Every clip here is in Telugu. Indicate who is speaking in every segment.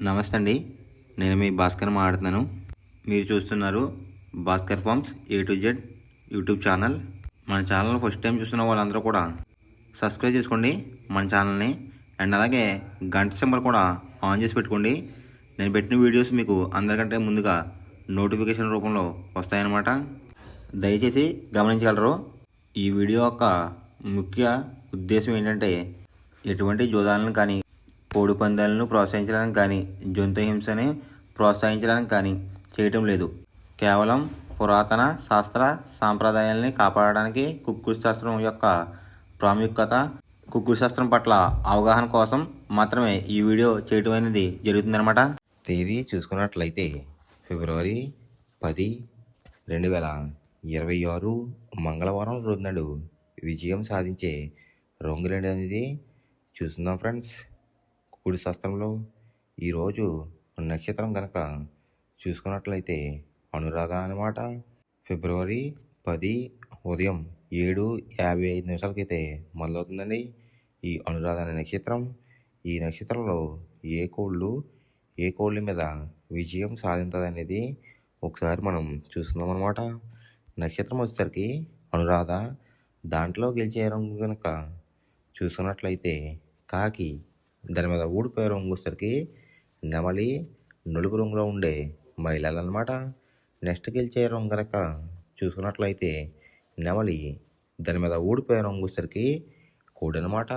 Speaker 1: నమస్తే అండి. నేను మీ భాస్కర్ మాట్లాడుతున్నాను. మీరు చూస్తున్నారు Bhaskar farms A to Z YouTube channel. మన ఛానల్ ఫస్ట్ టైం చూస్తున్న వాళ్ళందరూ కూడా సబ్స్క్రైబ్ చేసుకోండి మన ఛానల్ని. అండ్ అలాగే గంట సింబల్ కూడా ఆన్ చేసి పెట్టుకోండి. నేను పెట్టిన వీడియోస్ మీకు అందరికంటే ముందుగా నోటిఫికేషన్ రూపంలో వస్తాయన్నమాట. దయచేసి గమనించగలరు. ఈ వీడియో యొక్క ముఖ్య ఉద్దేశం ఏంటంటే ఎటువంటి జోదాలను కానీ కోడి పందాలను ప్రోత్సహించడానికి కానీ జంతు హింసని ప్రోత్సహించడానికి కానీ చేయటం లేదు. కేవలం పురాతన శాస్త్ర సాంప్రదాయాల్ని కాపాడడానికి కుక్కుడు శాస్త్రం యొక్క ప్రాముఖ్యత, కుక్కుడు శాస్త్రం పట్ల అవగాహన కోసం మాత్రమే ఈ వీడియో చేయటం అనేది జరుగుతుందన్నమాట. తేదీ చూసుకున్నట్లయితే ఫిబ్రవరి 10, 2026 మంగళవారం రోజు నాడు విజయం సాధించే రంగులేండి అనేది చూస్తున్నాం ఫ్రెండ్స్. కుక్కుడు శాస్త్రంలో ఈరోజు నక్షత్రం కనుక చూసుకున్నట్లయితే అనురాధ అన్నమాట. ఫిబ్రవరి 10 ఉదయం 7:55 మొదలవుతుందండి ఈ అనురాధ అనే నక్షత్రం. ఈ నక్షత్రంలో ఏ కోళ్ళ మీద విజయం సాధించదు అనేది ఒకసారి మనం చూస్తున్నాం అన్నమాట. నక్షత్రం వచ్చేసరికి అనురాధ, దాంట్లో గెలిచే రంగు కనుక చూసుకున్నట్లయితే కాకి, దాని మీద ఊడిపోయే రంగు వచ్చేసరికి నెమలి, నలుపు రంగులో ఉండే మహిళలు అన్నమాట. నెక్స్ట్ గెలిచే రంగు కనుక చూసుకున్నట్లయితే నెమలి, దాని మీద ఊడిపోయే రంగు వచ్చేసరికి కోడి అనమాట.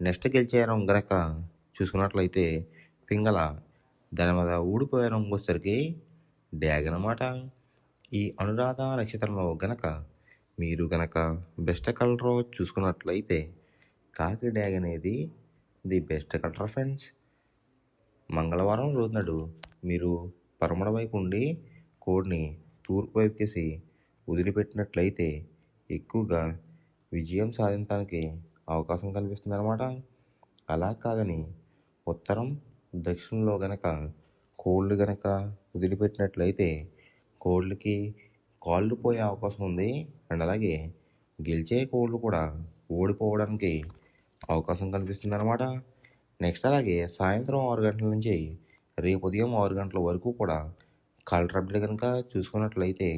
Speaker 1: నెక్స్ట్ గెలిచే రంగు కనుక చూసుకున్నట్లయితే పింగళ, దాని మీద ఊడిపోయే రంగు వచ్చేసరికి డ్యాగ్ అనమాట. ఈ అనురాధ నక్షత్రంలో గనక మీరు గనక బెస్ట్ కలర్ చూసుకున్నట్లయితే కాకి డ్యాగ్ అనేది ది బెస్ట్ కలర్ ఫ్రెండ్స్. మంగళవారం రోజు నాడు మీరు పరమడ వైపు ఉండి కోడిని తూర్పు వైపుకేసి వదిలిపెట్టినట్లయితే ఎక్కువగా విజయం సాధించడానికి అవకాశం కనిపిస్తుంది అనమాట. అలా కాదని ఉత్తరం, దక్షిణంలో గనక కోళ్ళు గనక వదిలిపెట్టినట్లయితే కోళ్ళకి కాళ్ళు పోయే అవకాశం ఉంది. అండ్ అలాగే గెలిచే కోళ్ళు కూడా ఓడిపోవడానికి అవకాశం కనిపిస్తుంది అనమాట. నెక్స్ట్ అలాగే సాయంత్రం 6 గంటల నుంచి రేపు ఉదయం 6 గంటల వరకు కూడా కలర్ అప్డేట్ కనుక చూసుకున్నట్లయితే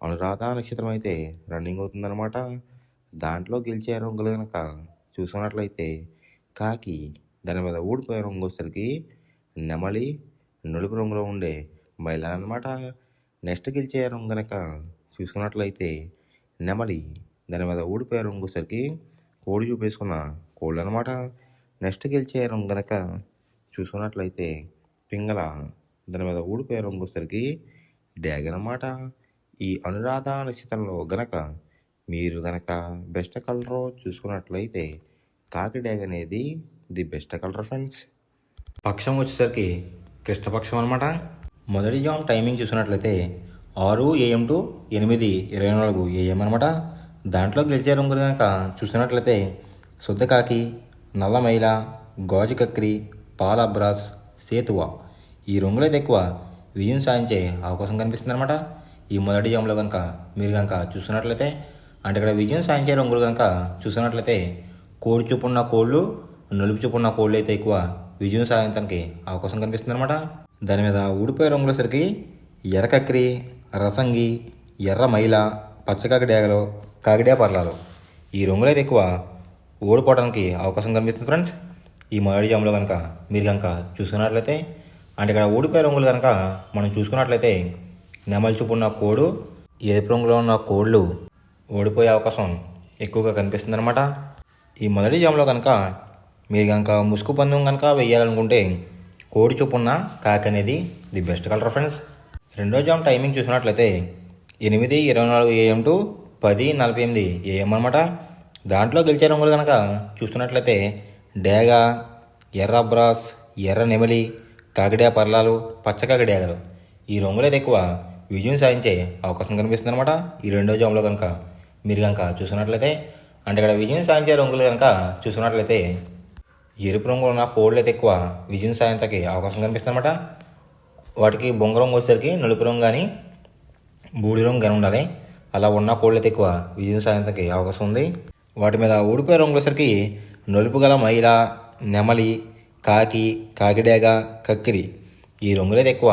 Speaker 1: అనురాధ నక్షత్రం అయితే రన్నింగ్ అవుతుందన్నమాట. దాంట్లో గెలిచే రంగులు కనుక చూసుకున్నట్లయితే కాకి, దాని మీద ఊడిపోయే రంగు వచ్చేసరికి నెమలి, నలుపు రంగులో ఉండే మహిళ అన్నమాట. నెక్స్ట్ గెలిచే రంగు కనుక చూసుకున్నట్లయితే నెమలి, దాని మీద ఊడిపోయే రంగు వచ్చేసరికి కోడి చూపేసుకున్న కోళ్ళు అనమాట. నెక్స్ట్ గెలిచే రంగు కనుక చూసుకున్నట్లయితే పింగళ, దాని మీద ఊడిపోయే రంగు వచ్చేసరికి డ్యాగ్ అనమాట. ఈ అనురాధ నక్షత్రంలో గనక మీరు గనక బెస్ట్ కలర్ చూసుకున్నట్లయితే కాకి డ్యాగ్ అనేది ది బెస్ట్ కలర్ ఫ్రెండ్స్. పక్షం వచ్చేసరికి కృష్ణపక్షం అనమాట. మొదటి జామ్ టైమింగ్ చూసుకున్నట్లయితే 6 AM to 8:24 AM అనమాట. దాంట్లో గెలిచే రంగులు కనుక చూసినట్లయితే శుద్ధకాకి, నల్ల మైల, గాజు కక్రి, పాల అబ్రాస్, సేతువ, ఈ రంగులైతే ఎక్కువ విజయం సాధించే అవకాశం కనిపిస్తుంది అనమాట. ఈ మొదటి జామ్లో కనుక మీరు కనుక చూసినట్లయితే అంటే ఇక్కడ విజయం సాధించే రంగులు కనుక చూసినట్లయితే కోడి చూపున్న కోళ్ళు, నలుపు చూపున్న కోళ్ళు అయితే ఎక్కువ విజయం సాధించడానికి అవకాశం కనిపిస్తుంది అనమాట. దాని మీద ఊడిపోయే రంగులసరికి ఎర్రకక్రి, రసంగి, ఎర్ర మైల, పచ్చకాకి డ్యాగలు, కాకిడ్యా పర్లాలు, ఈ రంగులైతే ఎక్కువ ఓడిపోవడానికి అవకాశం కనిపిస్తుంది ఫ్రెండ్స్. ఈ మొదటి జాములో కనుక మీరు కనుక చూసుకున్నట్లయితే అంటే ఇక్కడ ఓడిపోయే రంగులు కనుక మనం చూసుకున్నట్లయితే నెమలి చూపు ఉన్న కోడు, ఎరుపు రంగులో ఉన్న కోళ్ళు ఓడిపోయే అవకాశం ఎక్కువగా కనిపిస్తుంది అనమాట. ఈ మొదటి జాములో కనుక మీరు కనుక ముసుగు పందెం కనుక వేయాలనుకుంటే కోడి చూపున్న కాకి అనేది ది బెస్ట్ కలర్ ఫ్రెండ్స్. రెండో జామ్ టైమింగ్ చూసినట్లయితే 8:24 AM to 10:48 AM అనమాట. దాంట్లో గెలిచే రంగులు కనుక చూస్తున్నట్లయితే డేగ, ఎర్ర అబ్రాస్, ఎర్ర నెమలి, కాకిడ్యా పర్లాలు, పచ్చకాకి డ్యాగలు, ఈ రంగులైతే ఎక్కువ విజయం సాధించే అవకాశం కనిపిస్తుంది అనమాట. ఈ రెండో జామ్లో కనుక మీరు కనుక చూసుకున్నట్లయితే అంటే ఇక్కడ విజయం సాధించే రంగులు కనుక చూసుకున్నట్లయితే ఎరుపు రంగులో ఉన్న కోళ్ళు అయితే ఎక్కువ విజయం సాధించడానికి అవకాశం కనిపిస్తుంది అనమాట. వాటికి బొంగ రంగు వచ్చేసరికి నలుపు రంగు కానీ బూడి రంగు కానీ ఉండాలి. అలా ఉన్న కోళ్ళు అయితే ఎక్కువ విజయం సాధించడానికి అవకాశం ఉంది. వాటి మీద ఊడిపోయే రంగులు వచ్చేసరికి నలుపు గల మైల, నెమలి, కాకి, కాకిడేగ, కక్కిరి ఈ రంగులైతే ఎక్కువ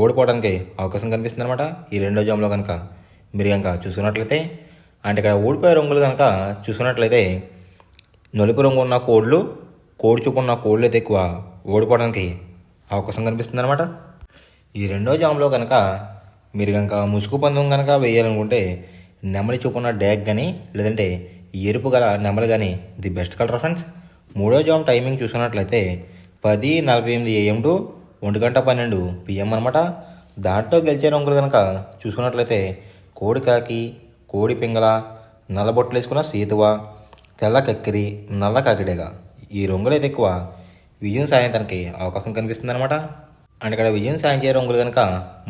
Speaker 1: ఓడిపోవడానికి అవకాశం కనిపిస్తుంది అనమాట. ఈ రెండో జామ్లో కనుక మీరు కనుక చూసుకున్నట్లయితే, అంటే ఇక్కడ ఓడిపోయే రంగులు కనుక చూసుకున్నట్లయితే నలుపు రంగు ఉన్న కోళ్ళు, కోడి చూపు ఉన్న కోళ్ళు అయితే ఎక్కువ ఓడిపోవడానికి అవకాశం కనిపిస్తుంది అనమాట. ఈ రెండో జామ్లో కనుక మీరు కనుక ముసుగు పందెం కనుక వేయాలనుకుంటే నెమలి చూపున్న డ్యాగ్ కానీ లేదంటే ఎరుపు గల నెమలి కానీ ది బెస్ట్ కలర్ ఫ్రెండ్స్. మూడో జామ్ టైమింగ్ చూసుకున్నట్లయితే 10:48 AM టు 1:12 PM అనమాట. దాంట్లో గెలిచే రంగులు కనుక చూసుకున్నట్లయితే కోడి కాకి, కోడి పింగళ, నల్లబొట్లు వేసుకున్న సీతువ, తెల్ల కక్కిరి, నల్ల కాకిడేగ ఈ రంగులు అయితే ఎక్కువ విజయం సాధించడానికి అవకాశం కనిపిస్తుంది అనమాట. అండ్ ఇక్కడ విజయం సాధించే రంగులు కనుక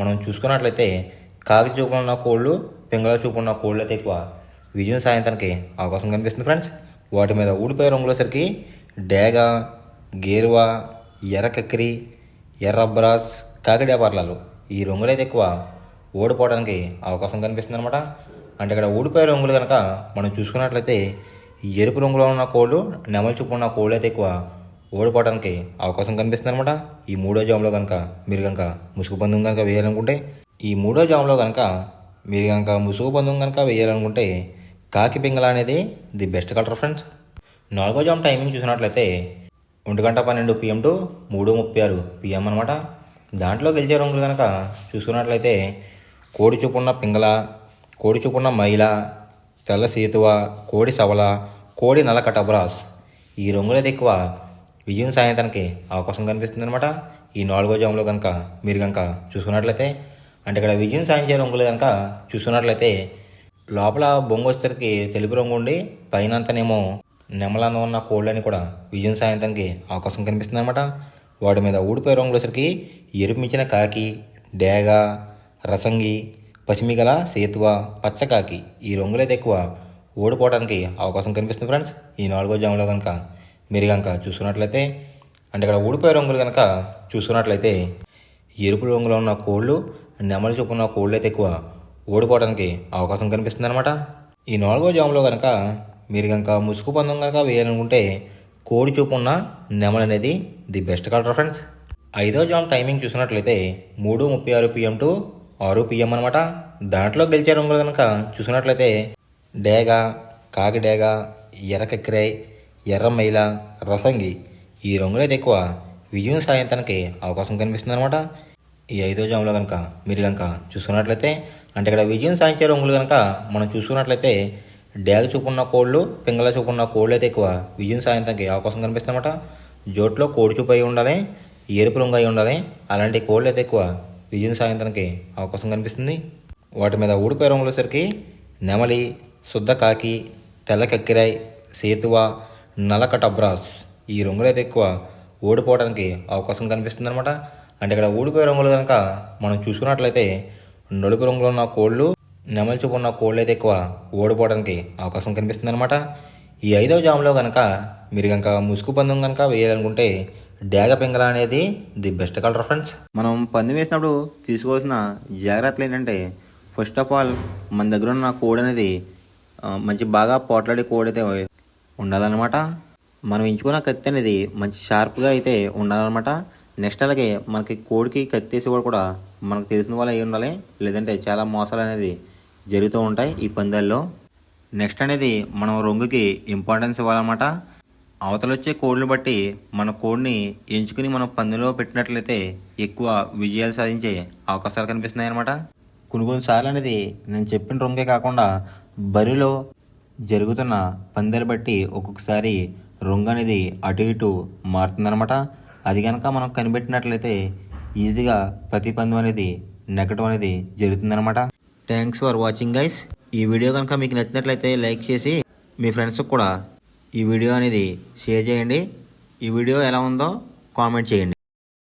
Speaker 1: మనం చూసుకున్నట్లయితే కాకి చూపున్న కోళ్ళు, పింగళ చూపున్న కోళ్ళు అయితే ఎక్కువ విజయం సాధించడానికి అవకాశం కనిపిస్తుంది ఫ్రెండ్స్. వాటి మీద ఊడిపోయే రంగులసరికి డేగ, గేరువ, ఎర్ర కక్కిరి, ఎర్ర అబ్రాస్, కాకిడే పర్లాలు ఈ రంగులు అయితే ఎక్కువ ఓడిపోవడానికి అవకాశం కనిపిస్తుంది అనమాట. అంటే ఇక్కడ ఊడిపోయే రంగులు కనుక మనం చూసుకున్నట్లయితే ఎరుపు రంగులో ఉన్న కోళ్ళు, నెమలి చూపు ఉన్న కోళ్ళు అయితే ఎక్కువ ఓడిపోవడానికి అవకాశం కనిపిస్తుంది అనమాట. ఈ మూడో జామ్లో కనుక మీరు కనుక ముసుగు పందెం కనుక వేయాలనుకుంటే, ఈ మూడో జామ్లో కనుక మీరు కనుక ముసుగు పందెం కనుక వేయాలనుకుంటే కాకి పింగళ అనేది ది బెస్ట్ కలర్ ఫ్రెండ్స్. నాలుగో జామ్ టైమింగ్ చూసినట్లయితే 1:12 PM టు 3:36 PM అనమాట. దాంట్లో గెలిచే రంగులు కనుక చూసుకున్నట్లయితే కోడి చూపున్న పింగళ, కోడి చూపున్న మైల, తెల్ల సీతువ, కోడి సవల, కోడి నల్ల కటబ్రాస్ ఈ రంగులైతే ఎక్కువ విజయం సాధించడానికి అవకాశం కనిపిస్తుంది అనమాట. ఈ నాలుగో జామ్లో కనుక మీరు కనుక చూసుకున్నట్లయితే, అంటే ఇక్కడ విజయం సాధించే రంగులు కనుక చూసుకున్నట్లయితే లోపల బొంగు వచ్చేసరికి తెలుపు రంగు ఉండి పైన అంతనేమో నెమలంగా ఉన్న కోళ్ళని కూడా విజయం సాధించడానికి అవకాశం కనిపిస్తుంది అనమాట. వాటి మీద ఊడిపోయే రంగులు వచ్చరికి ఎరుపు మించిన కాకి, డేగ, రసంగి, పసిమిగల, సేతువ, పచ్చకాకి ఈ రంగులైతే ఎక్కువ ఓడిపోవడానికి అవకాశం కనిపిస్తుంది ఫ్రెండ్స్. ఈ నాలుగో జామ్లో కనుక మీరు కనుక చూసుకున్నట్లయితే, అంటే ఇక్కడ ఊడిపోయే రంగులు కనుక చూసుకున్నట్లయితే ఎరుపు రంగులో ఉన్న కోళ్ళు, నెమలి చూపున్న కోళ్ళు అయితే ఎక్కువ ఓడిపోవడానికి అవకాశం కనిపిస్తుంది అనమాట. ఈ నాలుగో జామ్లో కనుక మీరు కనుక ముసుగు పందెం కనుక వేయాలనుకుంటే కోడి చూపు ఉన్న నెమలి అనేది ది బెస్ట్ కలర్ ఫ్రెండ్స్. ఐదో జామ్ టైమింగ్ చూసినట్లయితే 3:36 PM టు 6 PM అనమాట. దాంట్లో గెలిచే రంగులు కనుక చూసినట్లయితే డేగ, కాకి డేగ, ఎర్ర కక్కిరై, ఎర్ర మైల, రసంగి ఈ రంగులైతే ఎక్కువ విజయం సాధించడానికి అవకాశం కనిపిస్తుంది అనమాట. ఈ ఐదో జామ్లో కనుక మీరు కనుక చూసుకున్నట్లయితే, అంటే ఇక్కడ విజయం సాధించే రంగులు కనుక మనం చూసుకున్నట్లయితే డేగ చూపున్న కోళ్ళు, పింగళ చూపున్న కోళ్ళు అయితే ఎక్కువ విజయం సాధించడానికి అవకాశం కనిపిస్తుంది అనమాట. జోట్లో కోడి చూపు అయి ఉండాలి, ఎరుపు రంగు అయి ఉండాలి. అలాంటి కోళ్ళు అయితే ఎక్కువ విజయం సాధించడానికి అవకాశం కనిపిస్తుంది. వాటి మీద ఊడిపోయే రంగులు వచ్చరికి నెమలి, శుద్ధ కాకి, తెల్ల కక్కిరాయ్, సేతువ, నల్ల కటబ్రాస్ ఈ రంగులైతే ఎక్కువ ఓడిపోవడానికి అవకాశం కనిపిస్తుంది అనమాట. అంటే ఇక్కడ ఊడిపోయే రంగులు కనుక మనం చూసుకున్నట్లయితే నలుపు రంగులో ఉన్న కోళ్ళు, నెమలి చూపు ఉన్న కోళ్ళు అయితే ఎక్కువ ఓడిపోవడానికి అవకాశం కనిపిస్తుంది అనమాట. ఈ ఐదవ జామ్లో కనుక మీరు కనుక ముసుగు పందెం కనుక వేయాలనుకుంటే డేగ పింగళ అనేది ది బెస్ట్ కలర్ ఫ్రెండ్స్. మనం పందెం వేసినప్పుడు తీసుకోవాల్సిన జాగ్రత్తలు ఏంటంటే, ఫస్ట్ ఆఫ్ ఆల్ మన దగ్గర ఉన్న కోడి అనేది మంచి బాగా పోట్లాడే కోడి అయితే ఉండాలన్నమాట. మనం ఎంచుకున్న కత్తి అనేది మంచి షార్ప్గా అయితే ఉండాలన్నమాట. నెక్స్ట్ అలాగే మనకి కోడికి కత్తి వేసి కూడా మనకు తెలిసిన వాళ్ళు అయి ఉండాలి, లేదంటే చాలా మోసాలు అనేది జరుగుతూ ఉంటాయి ఈ పందాల్లో. నెక్స్ట్ అనేది మనం రంగుకి ఇంపార్టెన్స్ ఇవ్వాలన్నమాట. అవతల వచ్చే కోడిని బట్టి మన కోడిని ఎంచుకుని మనం పందెంలో పెట్టినట్లయితే ఎక్కువ విజయాలు సాధించే అవకాశాలు కనిపిస్తున్నాయి అన్నమాట. కొన్నిసార్లు అనేది నేను చెప్పిన రంగే కాకుండా బరిలో జరుగుతున్న పందాలు బట్టి ఒక్కొక్కసారి రంగు అనేది అటు ఇటు మారుతుందన్నమాట. అది కనుక మనం కనిపెట్టినట్లయితే ఈజీగా ప్రతి పందెం అనేది నెగ్గడం అనేది జరుగుతుందన్నమాట. Thanks for watching guys. ఈ వీడియో కనుక మీకు నచ్చినట్లయితే లైక్ చేసి మీ ఫ్రెండ్స్కి కూడా ఈ వీడియో అనేది షేర్ చేయండి. ఈ వీడియో ఎలా ఉందో కామెంట్ చేయండి.